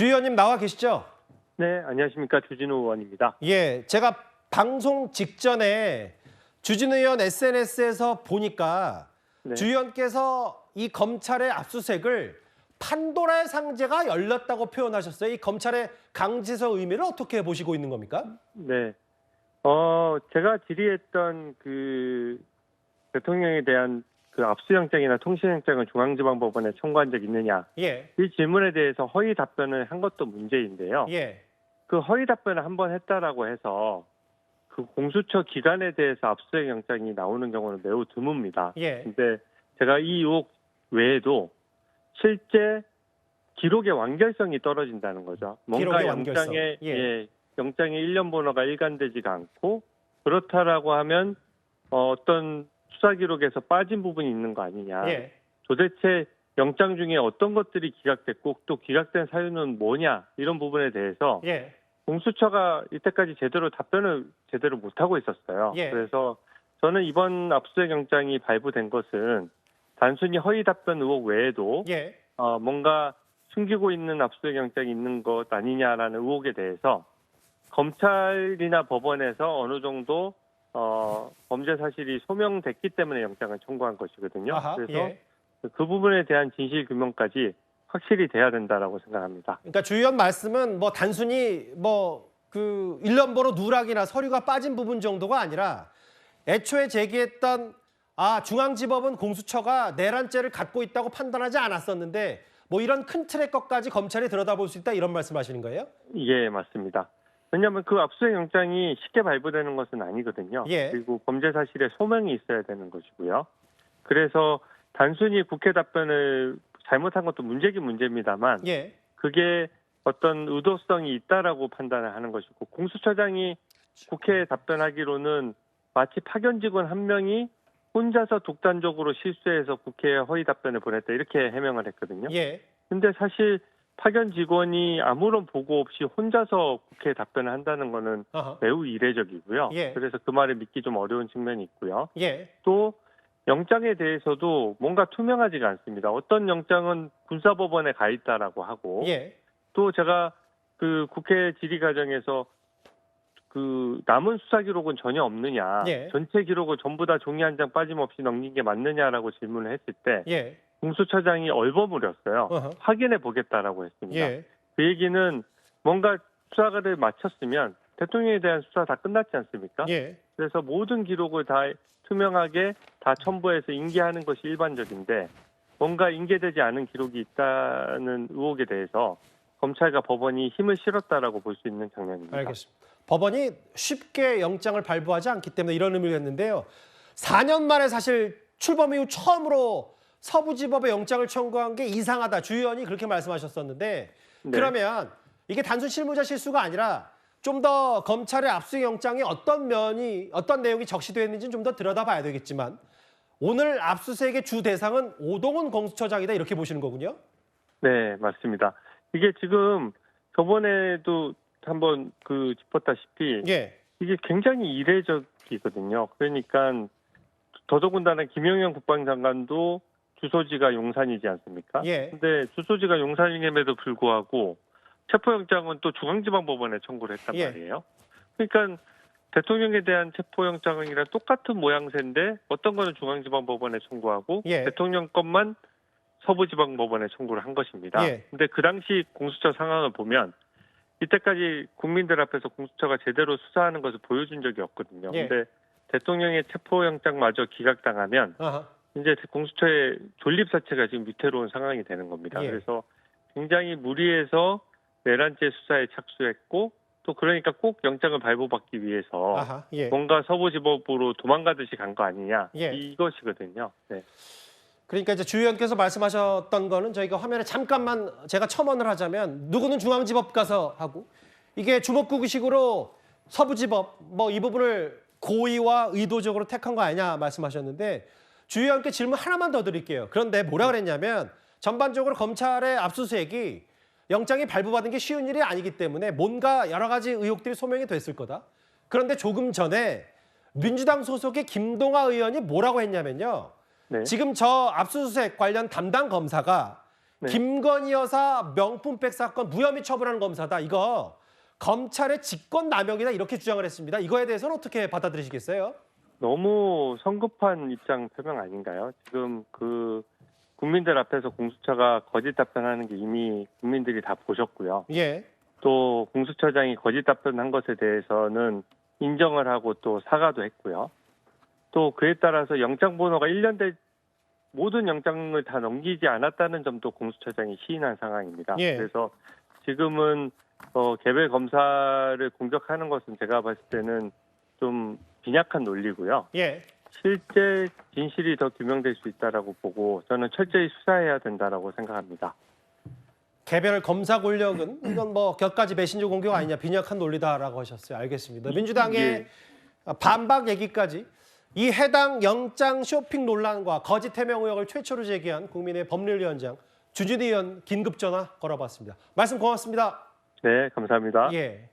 주 의원님 나와 계시죠? 네, 안녕하십니까. 주진우 의원입니다. 예, 제가 방송 직전에 주진우 의원 SNS에서 보니까 네. 주 의원께서 이 검찰의 압수수색을 판도라의 상자가 열렸다고 표현하셨어요. 이 검찰의 강제성 의미를 어떻게 보시고 있는 겁니까? 네. 제가 질의했던 그 대통령에 대한 그 압수영장이나 통신영장을 중앙지방법원에 청구한 적 있느냐. 예, 이 질문에 대해서 허위 답변을 한 것도 문제인데요. 예, 그 허위 답변을 한 번 했다라고 해서 그 공수처 기관에 대해서 압수수색 영장이 나오는 경우는 매우 드뭅니다. 예, 근데 제가 이 의혹 외에도 실제 기록의 완결성이 떨어진다는 거죠. 뭔가 기록의 완결성. 영장의 일련 번호가 일관되지가 않고 그렇다라고 하면 어떤 수사 기록에서 빠진 부분이 있는 거 아니냐. 예, 도대체 영장 중에 어떤 것들이 기각됐고 또 기각된 사유는 뭐냐 이런 부분에 대해서 예, 공수처가 이때까지 답변을 제대로 못하고 있었어요. 예. 그래서 저는 이번 압수수색 영장이 발부된 것은 단순히 허위 답변 의혹 외에도 예, 뭔가 숨기고 있는 압수수색 영장이 있는 것 아니냐라는 의혹에 대해서 검찰이나 법원에서 어느 정도 범죄 사실이 소명됐기 때문에 영장을 청구한 것이거든요. 아하, 그래서 예. 그 부분에 대한 진실 규명까지 확실히 돼야 된다라고 생각합니다. 그러니까 주 의원 말씀은 뭐 단순히 뭐 그 일련번호 누락이나 서류가 빠진 부분 정도가 아니라 애초에 제기했던 중앙지법은 공수처가 내란죄를 갖고 있다고 판단하지 않았었는데 뭐 이런 큰 틀의 것까지 검찰이 들여다볼 수 있다 이런 말씀하시는 거예요? 예, 맞습니다. 왜냐하면 그 압수수색 영장이 쉽게 발부되는 것은 아니거든요. 예. 그리고 범죄 사실에 소명이 있어야 되는 것이고요. 그래서 단순히 국회 답변을 잘못한 것도 문제긴 문제입니다만 예. 그게 어떤 의도성이 있다라고 판단을 하는 것이고 공수처장이 국회에 답변하기로는 마치 파견 직원 한 명이 혼자서 독단적으로 실수해서 국회에 허위 답변을 보냈다 이렇게 해명을 했거든요. 예. 근데 사실 파견 직원이 아무런 보고 없이 혼자서 국회에 답변을 한다는 거는 어허. 매우 이례적이고요. 예. 그래서 그 말을 믿기 좀 어려운 측면이 있고요. 예. 또 영장에 대해서도 뭔가 투명하지가 않습니다. 어떤 영장은 군사법원에 가 있다라고 하고 예. 또 제가 그 국회 질의 과정에서 그 남은 수사 기록은 전혀 없느냐, 예. 전체 기록을 전부 다 종이 한 장 빠짐없이 넘긴 게 맞느냐라고 질문을 했을 때 예. 공수처장이 얼버무렸어요. 어허. 확인해 보겠다라고 했습니다. 예. 그 얘기는 뭔가 수사를 마쳤으면 대통령에 대한 수사 다 끝났지 않습니까? 예. 그래서 모든 기록을 다 투명하게 다 첨부해서 인계하는 것이 일반적인데 뭔가 인계되지 않은 기록이 있다는 의혹에 대해서 검찰과 법원이 힘을 실었다라고 볼 수 있는 장면입니다. 알겠습니다. 법원이 쉽게 영장을 발부하지 않기 때문에 이런 의미를 했는데요. 4년 만에 사실 출범 이후 처음으로 서부지법에 영장을 청구한 게 이상하다. 주 의원이 그렇게 말씀하셨었는데 네. 그러면 이게 단순 실무자 실수가 아니라 좀 더 검찰의 압수수색 영장에 어떤 내용이 적시되어 있는지는 좀 더 들여다봐야 되겠지만 오늘 압수수색의 주 대상은 오동훈 공수처장이다 이렇게 보시는 거군요. 네, 맞습니다. 이게 지금 저번에도 한번 짚었다시피 예. 이게 굉장히 이례적이거든요. 그러니까 더더군다나 김용현 국방장관도 주소지가 용산이지 않습니까? 예. 근데 주소지가 용산임에도 불구하고 체포영장은 또 중앙지방법원에 청구를 했단 예. 말이에요. 그러니까 대통령에 대한 체포영장이랑 똑같은 모양새인데 어떤 거는 중앙지방법원에 청구하고 예. 대통령 것만 서부지방법원에 청구를 한 것입니다. 예. 근데 그 당시 공수처 상황을 보면 이때까지 국민들 앞에서 공수처가 제대로 수사하는 것을 보여준 적이 없거든요. 예. 근데 대통령의 체포영장마저 기각당하면 아하. 이제 공수처의 존립 자체가 지금 위태로운 상황이 되는 겁니다. 예. 그래서 굉장히 무리해서 내란죄 수사에 착수했고 또 그러니까 꼭 영장을 발부받기 위해서 아하. 예. 뭔가 서부지법으로 도망가듯이 간 거 아니냐 예. 이것이거든요. 네. 그러니까 이제 주 의원께서 말씀하셨던 거는 저희가 화면에 잠깐만 제가 첨언을 하자면 누구는 중앙지법 가서 하고 이게 주먹구구식으로 서부지법 뭐 이 부분을 고의와 의도적으로 택한 거 아니냐 말씀하셨는데 주 의원께 질문 하나만 더 드릴게요. 그런데 뭐라 그랬냐면 전반적으로 검찰의 압수수색이 영장이 발부받은 게 쉬운 일이 아니기 때문에 뭔가 여러 가지 의혹들이 소명이 됐을 거다. 그런데 조금 전에 민주당 소속의 김동아 의원이 뭐라고 했냐면요. 네. 지금 저 압수수색 관련 담당 검사가 네. 김건희 여사 명품백 사건 무혐의 처분하는 검사다. 이거 검찰의 직권남용이다 이렇게 주장을 했습니다. 이거에 대해서는 어떻게 받아들이시겠어요? 너무 성급한 입장 표명 아닌가요? 지금 그 국민들 앞에서 공수처가 거짓 답변하는 게 이미 국민들이 다 보셨고요. 예. 또 공수처장이 거짓 답변한 것에 대해서는 인정을 하고 또 사과도 했고요. 또 그에 따라서 영장 번호가 1년 돼 모든 영장을 다 넘기지 않았다는 점도 공수처장이 시인한 상황입니다. 예. 그래서 지금은 개별 검사를 공격하는 것은 제가 봤을 때는 좀 빈약한 논리고요. 예. 실제 진실이 더 규명될 수 있다라고 보고 저는 철저히 수사해야 된다라고 생각합니다. 개별 검사 권력은 이건 뭐 격가지 메신저 공격 아니냐 빈약한 논리다라고 하셨어요. 알겠습니다. 민주당의 예. 반박 얘기까지 이 해당 영장 쇼핑 논란과 거짓 해명 의혹을 최초로 제기한 국민의 법률위원장 주진희 의원 긴급 전화 걸어봤습니다. 말씀 고맙습니다. 네, 감사합니다. 예.